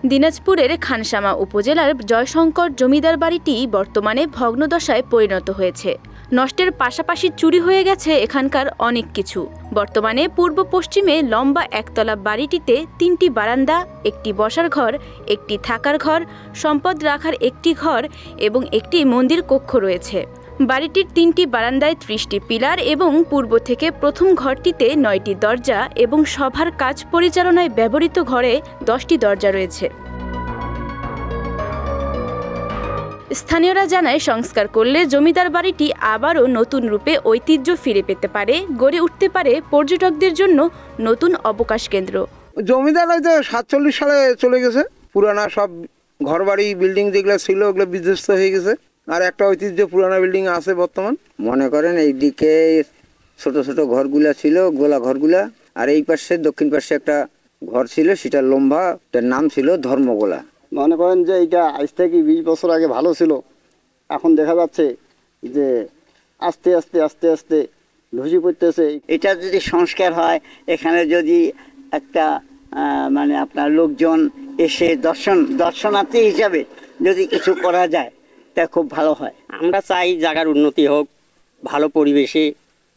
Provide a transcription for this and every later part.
দিনাজপুরের খানসামা উপজেলার জয়শঙ্কর জমিদার বাড়িটি বর্তমানে ভগ্নদশায় পরিণত হয়েছে। নষ্টের পাশাপাশি চুরি হয়ে গেছে এখানকার অনেক কিছু। বর্তমানে পূর্ব পশ্চিমে লম্বা একতলা বাড়িটিতে ৩টি বারান্দা, একটি বসার ঘর, একটি থাকার ঘর, সম্পদ রাখার একটি ঘর এবং একটি মন্দির কক্ষ রয়েছে। বাড়িটির ৩টি বারান্দায় ৩০টি পিলার এবং পূর্ব থেকে প্রথম ঘরটিতে ৯টি দরজা এবং সভার কাজ পরিচালনায় ব্যবহৃত ঘরে 10টি দরজা রয়েছে। স্থানীয়রা জানায়, সংস্কার করলে জমিদার বাড়িটি আবারও নতুন রূপে ঐতিহ্য ফিরে পেতে পারে, গড়ে উঠতে পারে পর্যটকদের জন্য নতুন অবকাশ কেন্দ্র। জমিদার হয়তো 47 সালে চলে গেছে। পুরানা সব ঘরবাড়ি বিল্ডিং যেগুলো ছিল ওগুলো বিধ্বস্ত হয়ে গেছে। আর একটা ঐতিহ্য পুরানা বিল্ডিং আছে বর্তমান। মনে করেন এইদিকে ছোট ছোট ঘরগুলা ছিল, গোলা ঘরগুলা, আর এই পাশে দক্ষিণ পাশে একটা ঘর ছিল, সেটা লম্বা, তার নাম ছিল ধর্মগোলা। মনে করেন যে এইটা আজ থেকে 20 বছর আগে ভালো ছিল, এখন দেখা যাচ্ছে যে আস্তে আস্তে আস্তে আস্তে ধসে পড়তেছে। এটা যদি সংস্কার হয়, এখানে যদি একটা মানে আপনার লোকজন এসে দর্শনার্থী হিসাবে যদি কিছু করা যায় তা খুব ভালো হয়। আমরা চাই জায়গার উন্নতি হোক, ভালো পরিবেশে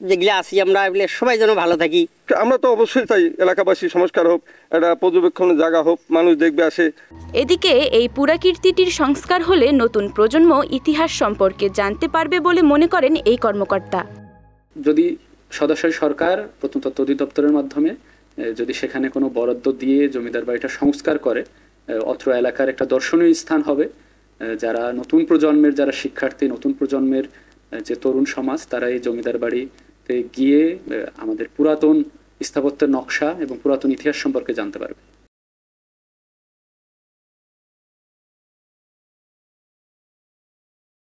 যেগুলো আসি আমরা এগুলো সবাই যেন ভালো থাকি। আমরা তো অবশ্যই চাই এলাকাবাসী সংস্কার হোক, একটা পর্যবেক্ষণের জায়গা হোক, মানুষ দেখবে আসে। এদিকে এই পুরাকীর্তিটির সংস্কার হলে নতুন প্রজন্ম ইতিহাস সম্পর্কে জানতে পারবে বলে মনে করেন এই কর্মকর্তা। যদি সদস্যই সরকার প্রত্নতত্ত্ব অধিদপ্তরের মাধ্যমে যদি সেখানে কোনো বরাদ্দ দিয়ে জমিদার বাড়িটা সংস্কার করে, অত্র এলাকার একটা দর্শনীয় স্থান হবে। যারা নতুন প্রজন্মের, যারা শিক্ষার্থী, নতুন প্রজন্মের যে তরুণ সমাজ, তারা এই জমিদার বাড়িতে গিয়ে আমাদের পুরাতন স্থাপত্যের নকশা এবং পুরাতন ইতিহাস সম্পর্কে জানতে পারবে।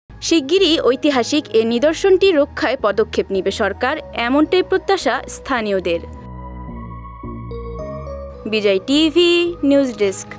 শিগগিরই ঐতিহাসিক এ নিদর্শনটি রক্ষায় পদক্ষেপ নেবে সরকার, এমনটাই প্রত্যাশা স্থানীয়দের। বিজয় টিভি নিউজ ডেস্ক।